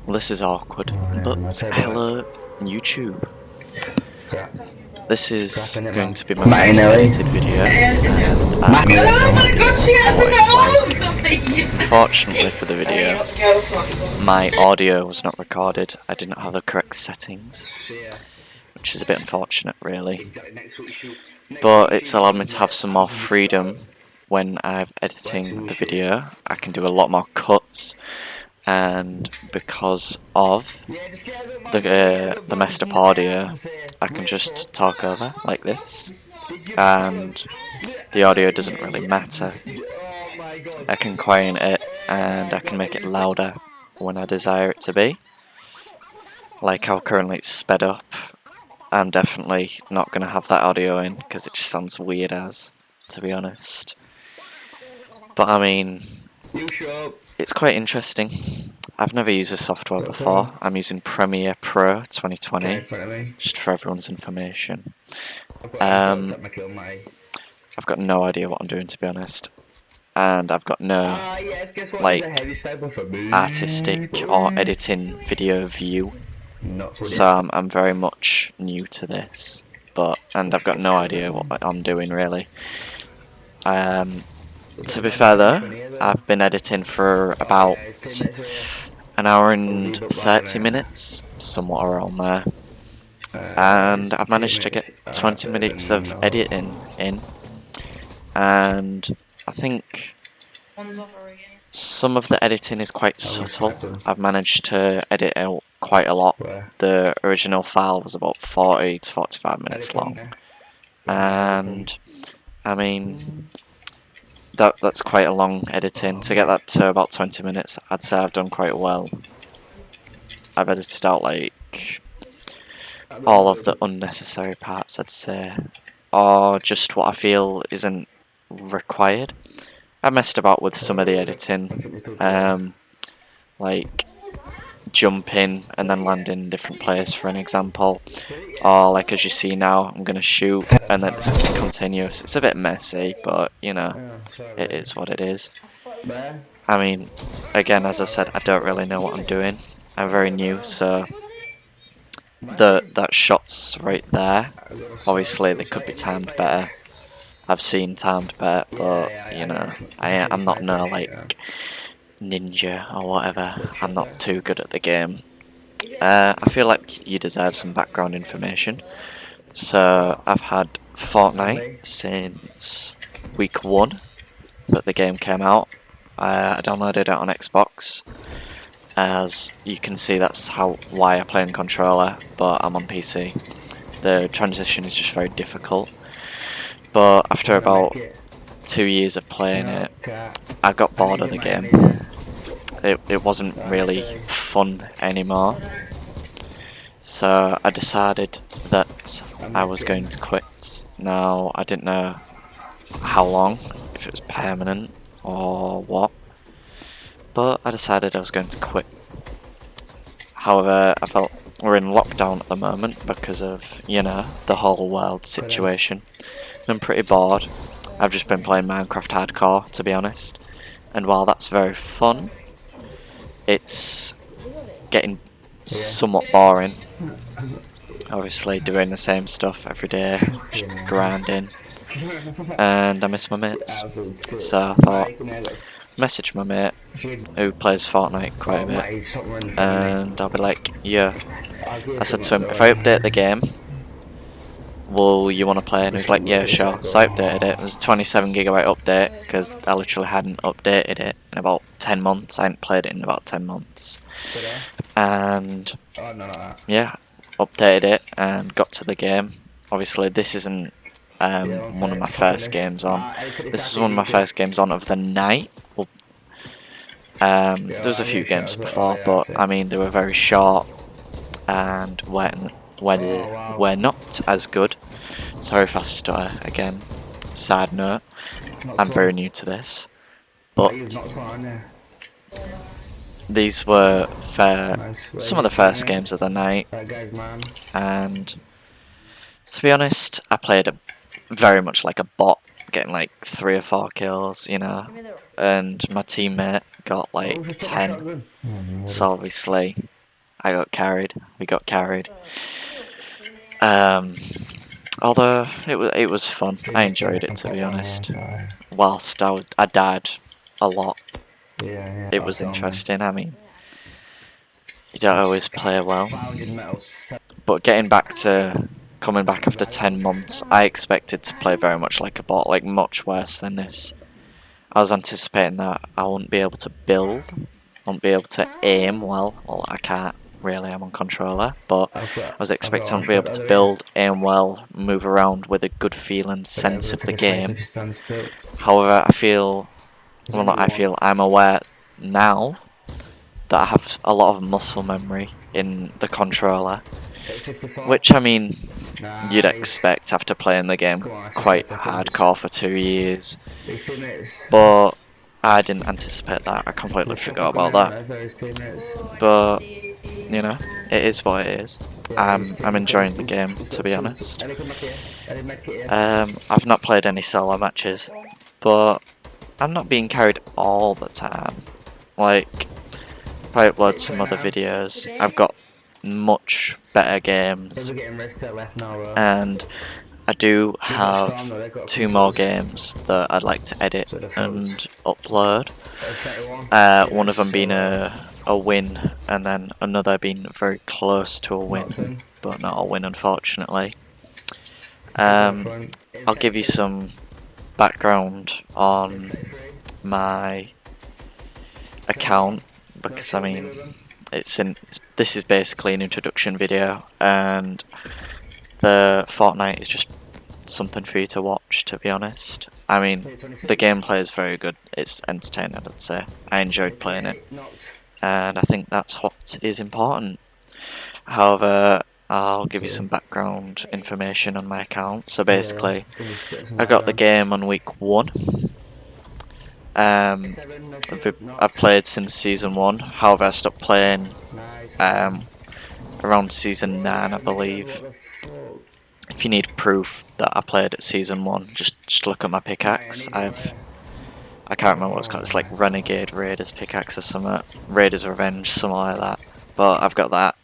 This is awkward, but hello YouTube. This is going to be my first edited video, and I've got no idea what it's like. Unfortunately for the video, my audio was not recorded. I did not have the correct settings, which is a bit unfortunate really. But it's allowed me to have some more freedom when I'm editing the video. I can do a lot more cuts, and because of the messed up audio, I can just talk over like this, and the audio doesn't really matter. I can quieten it and I can make it louder when I desire it to be. Like how currently it's sped up. I'm definitely not going to have that audio in because it just sounds weird as, to be honest. But I mean, it's quite interesting. I've never used this software before. I'm using Premiere Pro 2020, just for everyone's information. I've got no idea what I'm doing, to be honest. And I've got no, like, artistic or editing video view. So I'm very much new to this. And I've got no idea what I'm doing, really. To be fair though, I've been editing for about an hour and 30 minutes, somewhat around there, and I've managed to get 20 minutes of editing in, and I think some of the editing is quite subtle. I've managed to edit out quite a lot. The original file was about 40 to 45 minutes long, and I mean, that's quite a long editing. To get that to about 20 minutes, I'd say I've done quite well. I've edited out like all of the unnecessary parts, I'd say, or just what I feel isn't required. I messed about with some of the editing, like jumping and then landing in different places, for an example, or like as you see now, I'm gonna shoot and then it's continuous. It's a bit messy, but you know, it is what it is. I mean, again, as I said, I don't really know what I'm doing. I'm very new, so that shots right there, obviously they could be timed better. I've seen timed better, but you know, I'm not no like ninja or whatever. I'm not too good at the game. I feel like you deserve some background information. So I've had Fortnite since week 1 that the game came out. I downloaded it on Xbox. As you can see, that's why I play on controller, but I'm on PC. The transition is just very difficult. But after about 2 years of playing it, I got bored of the game. It wasn't really fun anymore. So I decided that I was going to quit. Now, I didn't know how long, if it was permanent or what, but I decided I was going to quit. However, I felt we're in lockdown at the moment because of, you know, the whole world situation. I'm pretty bored. I've just been playing Minecraft Hardcore, to be honest, and while that's very fun, it's getting somewhat boring. Obviously doing the same stuff every day, just grinding, and I miss my mates. So I thought, message my mate who plays Fortnite quite a bit, and I'll be like, yeah. I said to him, if I update the game, will you want to play? And he was like, yeah, sure. So I updated it. It was a 27GB update because I literally hadn't updated it in about 10 months. I hadn't played it in about 10 months. And yeah, updated it and got to the game. Obviously, this isn't one of my first games on. This is one of my first games on of the night. Well, there was a few games before, but I mean, they were very short and were not as good. Sorry if I stutter again. Side note, I'm very new to this, but these were some of the first games of the night, and to be honest, I played very much like a bot, getting like 3 or 4 kills, you know, and my teammate got like 10. So obviously I got carried. We got carried. Although it was fun. I enjoyed it, to be honest. Whilst I died a lot, it was interesting. I mean, you don't always play well. But getting back to coming back after 10 months, I expected to play very much like a bot, like much worse than this. I was anticipating that I wouldn't be able to build, I wouldn't be able to aim well. Well, I can't really, I'm on controller, but I was expecting I wouldn't be able to build, aim well, move around with a good feeling sense of the game. However, I'm aware now that I have a lot of muscle memory in the controller, which, I mean, you'd expect after playing the game quite hardcore for 2 years, but I didn't anticipate that. I completely forgot about that. But you know, it is what it is. I'm enjoying the game, to be honest. I've not played any solo matches, but I'm not being carried all the time. Like, if I upload some other videos, I've got much better games, and I do have 2 more games that I'd like to edit and upload. One of them being a win, and then another being very close to a win, but not a win, unfortunately. I'll give you some background on my account, because I mean, this is basically an introduction video, and the Fortnite is just something for you to watch, to be honest. I mean, the gameplay is very good. It's entertaining, I'd say. I enjoyed playing it, and I think that's what is important. However, I'll give you some background information on my account. So basically, I got the game on week 1. I've played since season 1. However, I stopped playing around season 9, I believe. If you need proof that I played at season 1, just look at my pickaxe. I can't remember what it's called. It's like Renegade Raiders pickaxe or something. Raiders Revenge, something like that. But I've got that.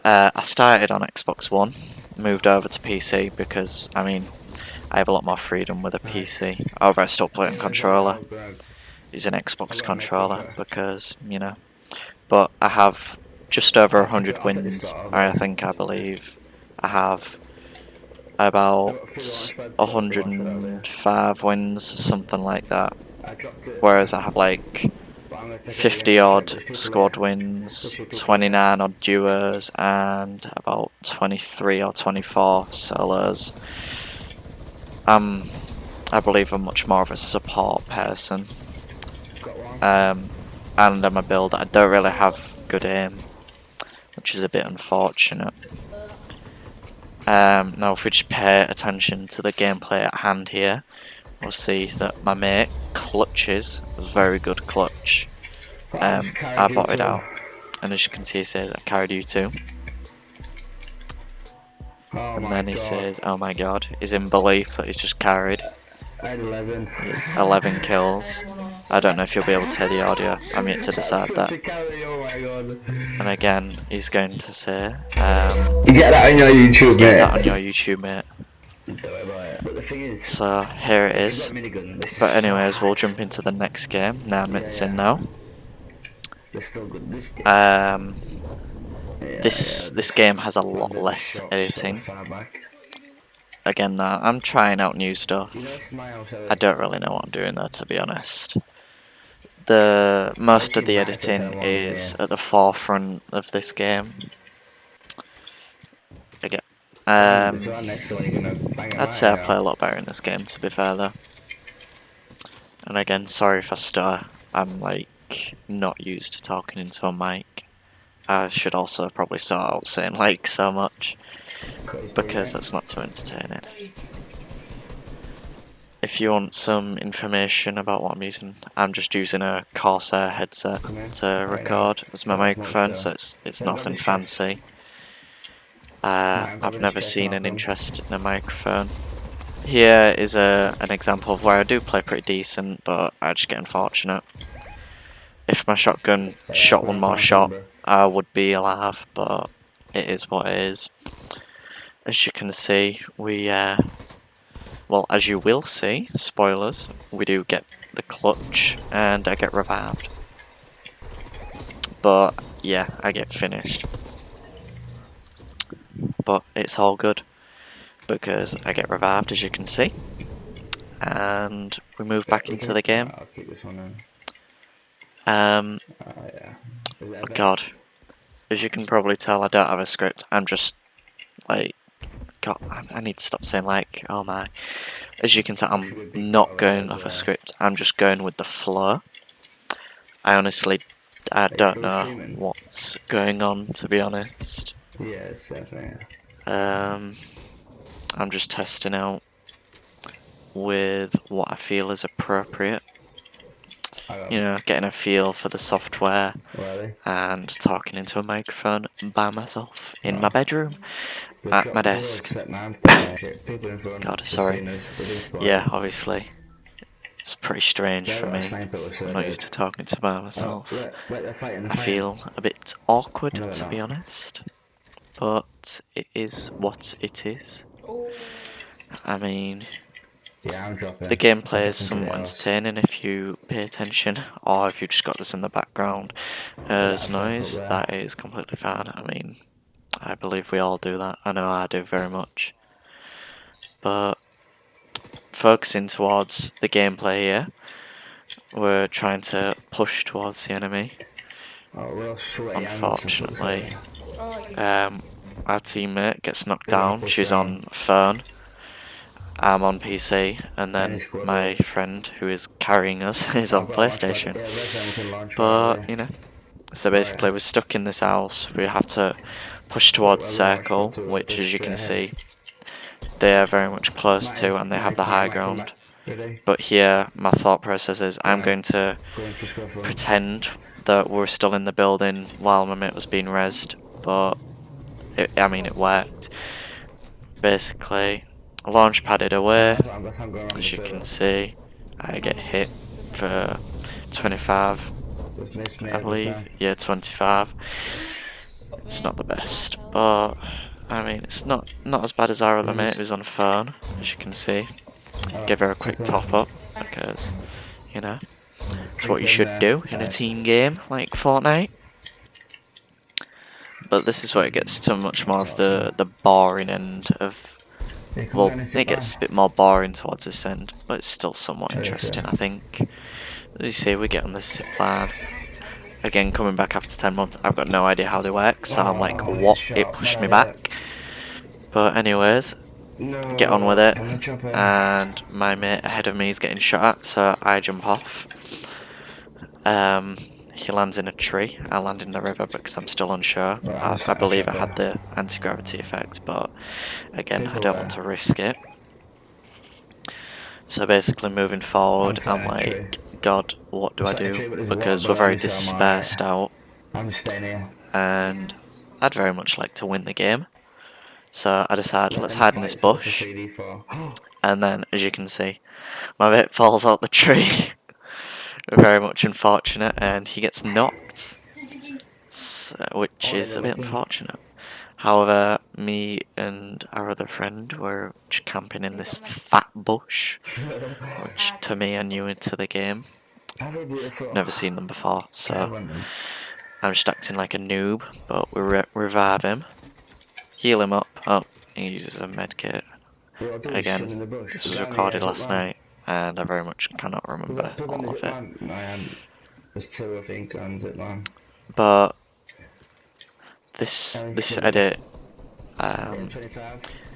I started on Xbox One, moved over to PC because, I mean, I have a lot more freedom with a PC. However, I still play on controller. Use an Xbox controller because, you know. But I have just over 100 wins, I believe. I have about 105 wins, something like that. Whereas I have like 50 odd squad wins, 29 odd duos, and about 23 or 24 solos. I believe I'm much more of a support person. And I'm a builder. I don't really have good aim, which is a bit unfortunate. Now if we just pay attention to the gameplay at hand here, we'll see that my mate clutches. It was a very good clutch. I botted out, and as you can see, he says, I carried you too. And then he says, oh my god, he's in belief that he's just carried. I had 11. He's 11 kills. I don't know if you'll be able to hear the audio. I'm yet to decide that. And again, he's going to say, you get that on your YouTube, get mate. that on your YouTube, mate. So here it is. But anyways, we'll jump into the next game. 9 minutes in now. This game has a lot less editing. Again, I'm trying out new stuff. I don't really know what I'm doing though, to be honest. Most of the editing is at the forefront of this game. Again, I'd say I play a lot better in this game, to be fair though. And again, sorry if I stutter. I'm like not used to talking into a mic. I should also probably start out saying like so much, because that's not too entertaining. If you want some information about what I'm using, I'm just using a Corsair headset to record as my microphone, so it's nothing fancy. I've never seen an interest in a microphone. Here is an example of where I do play pretty decent, but I just get unfortunate. if my shotgun shot one more shot, I would be alive, but it is what it is. As you can see, well, as you will see, spoilers, we do get the clutch, and I get revived. But, yeah, I get finished. But it's all good, because I get revived, as you can see. And we move back into the game. I'll keep this one in. Yeah. Oh god. As you can probably tell, I don't have a script. I'm just, like, God, I need to stop saying like, oh my. As you can tell, I'm not going off a script. I'm just going with the flow. I honestly, I don't know what's going on, to be honest. Yes, definitely. I'm just testing out with what I feel is appropriate. You know, getting a feel for the software and talking into a microphone by myself in my bedroom at my desk. God, sorry. Yeah, obviously. It's pretty strange for me. I'm not used to talking to by myself. I feel a bit awkward, to be honest. But it is what it is. I mean, the gameplay is somewhat entertaining if you pay attention, or if you just got this in the background as noise, that is completely fine. I mean, I believe we all do that. I know I do very much. But focusing towards the gameplay here, we're trying to push towards the enemy. Unfortunately, our teammate gets knocked down. She's on phone. I'm on PC, and then my friend who is carrying us is on PlayStation. But, you know, so basically we're stuck in this house. We have to push towards circle, which, as you can see, they are very much close to, and they have the high ground. But here, my thought process is I'm going to pretend that we're still in the building while my mate was being rezzed, but I mean, it worked. Basically, launch padded away. As you can see, I get hit for 25, I believe. Yeah, 25. It's not the best, but I mean, it's not as bad as our other mate who's on phone, as you can see. Give her a quick top up, because, you know, it's what you should do in a team game like Fortnite. But this is where it gets to much more of the boring end of, well, it gets a bit more boring towards this end, but it's still somewhat interesting, I think. As you see, we get on this zip line. Again, coming back after 10 months, I've got no idea how they work, so I'm like, what? It pushed me back. But anyways, get on with it, and my mate ahead of me is getting shot at, so I jump off. He lands in a tree. I land in the river because I'm still unsure. I believe I had the anti-gravity effect, but again, I don't want to risk it. So basically moving forward, I'm like, God, what do I do? Because we're very dispersed out, and I'd very much like to win the game. So I decided, let's hide in this bush, and then, as you can see, my mate falls out the tree. Very much unfortunate, and he gets knocked, which is a bit unfortunate. However, me and our other friend were just camping in this fat bush, which to me are new into the game. Never seen them before, so I'm just acting like a noob, but we revive him, heal him up. Oh, he uses a medkit. Again, this was recorded last night, and I very much cannot remember all of it. There's two, I think, on zipline. But this edit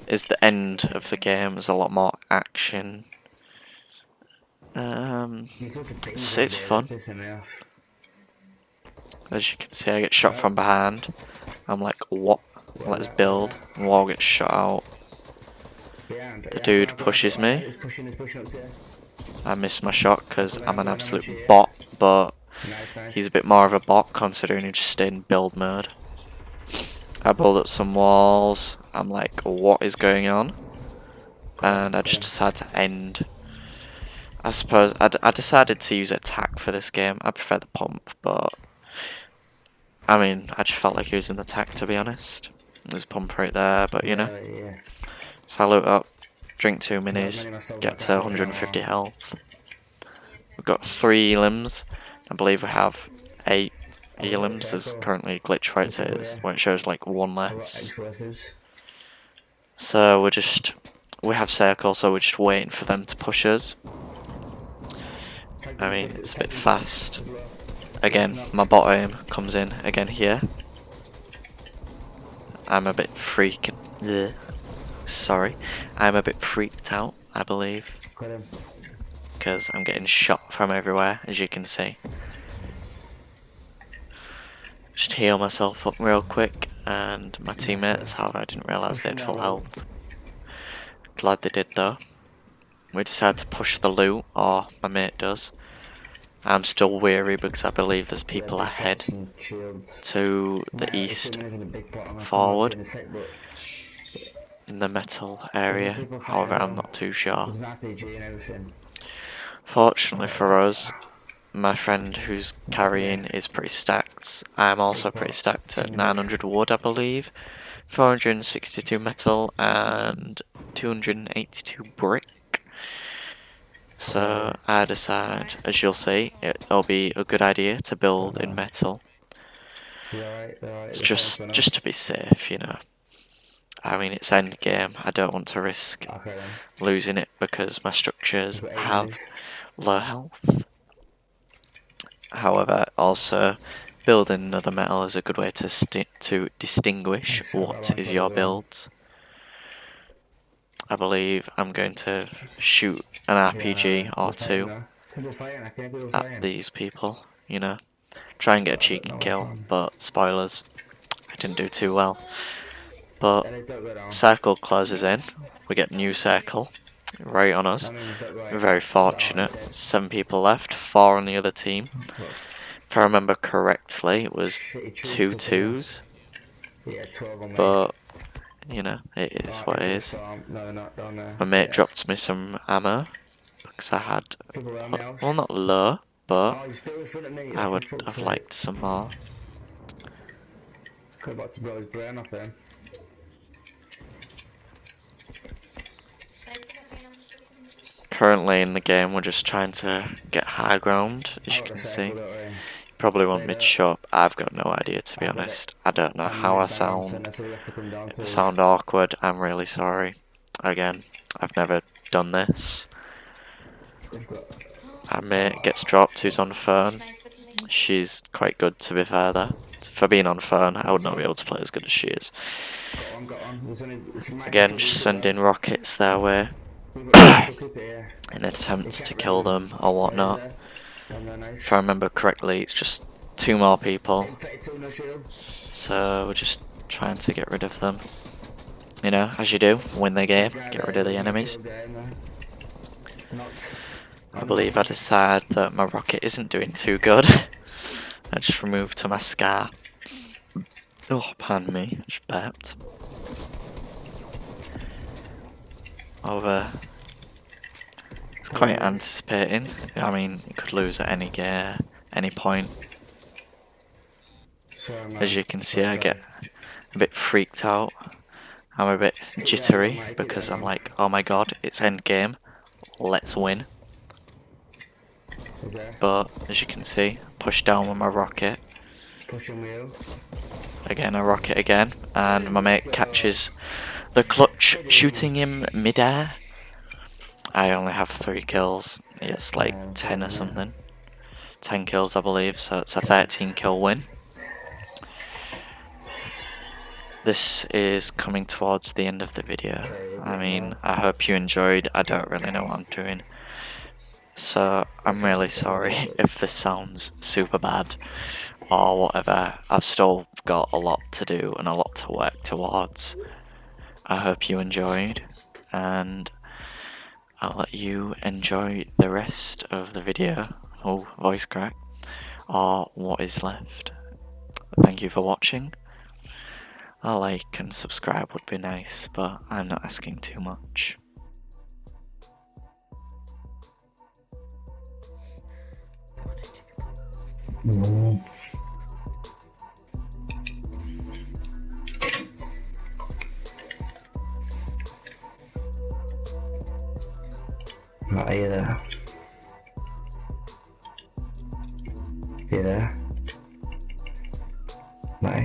is the end of the game. There's a lot more action. It's fun. As you can see, I get shot from behind. I'm like, what? Let's build. Wall gets shot out. The dude pushes me. I miss my shot because I'm an absolute bot, but he's a bit more of a bot considering he just stayed in build mode. I build up some walls. I'm like, what is going on? And I just decide to end. I suppose I decided to use attack for this game. I prefer the pump, but I mean, I just felt like using the attack, to be honest. There's a pump right there, but you know. Yeah, yeah. So I loot up, drink 2 I've got minis, many myself get that to can't get them 150 all. health. We've got 3 limbs. I believe we have 8 I've got a elims. There's circle. currently a glitch right There's people here here. where it shows like 1 I've got less. explosives. So we have circle, so we're just waiting for them to push us. I mean, it's a bit fast. Again, my bot aim comes in again here. I'm a bit freaking. Ugh. Sorry, I'm a bit freaked out, I believe, Got him. because I'm getting shot from everywhere, as you can see. Just heal myself up real quick, and my teammates, however, I didn't realise they had full health. Glad they did though. We decide to push the loot, or my mate does. I'm still weary because I believe there's people ahead to the east forward in the metal area. However, I'm not too sure. There's an RPG and everything. Fortunately for us, my friend who's carrying is pretty stacked. I'm also pretty stacked at 900 wood, I believe, 462 metal, and 282 brick. So I decide, as you'll see, it'll be a good idea to build in metal. It's just to be safe, you know. I mean, it's end game. I don't want to risk losing it because my structures have low health. However, also building another metal is a good way to distinguish what is your build. I believe I'm going to shoot an RPG or 2 at these people, you know. Try and get a cheeky kill, but spoilers, I didn't do too well. But circle closes in, we get new circle right on us. We're very fortunate. 7 people left, 4 on the other team. If I remember correctly, it was 2 twos. But you know, it is what it is. My mate dropped me some ammo because I had, well, not low, but I would have liked some more. Currently in the game, we're just trying to get high ground, as you can see. Probably want me to show up. I've got no idea, to be honest. I don't know how I sound. If I sound awkward, I'm really sorry. Again, I've never done this. Our mate gets dropped, who's on phone. She's quite good, to be fair, though. For being on phone, I would not be able to play as good as she is. Again, just sending rockets their way in attempts to kill them or whatnot. If I remember correctly, it's just 2 more people. So we're just trying to get rid of them. You know, as you do, win the game, get rid of the enemies. I believe I decided that my rocket isn't doing too good. I just removed to my scar. Oh, pardon me, I just burped. Over. It's quite anticipating. I mean, you could lose at any gear, any point. As you can see, I get a bit freaked out. I'm a bit jittery because I'm like, oh my god, it's end game. Let's win. But as you can see, push down with my rocket. Again, I rocket again, and my mate catches the clutch, shooting him mid-air. I only have 3 kills. It's like 10 or something. 10 kills, I believe, so it's a 13 kill win. This is coming towards the end of the video. I mean, I hope you enjoyed. I don't really know what I'm doing. So, I'm really sorry if this sounds super bad or whatever. I've still got a lot to do and a lot to work towards. I hope you enjoyed, and I'll let you enjoy the rest of the video. Oh, voice crack. Or what is left. Thank you for watching. A like and subscribe would be nice, but I'm not asking too much. อืมมาไอ้ละเดี๋ยวนะไม่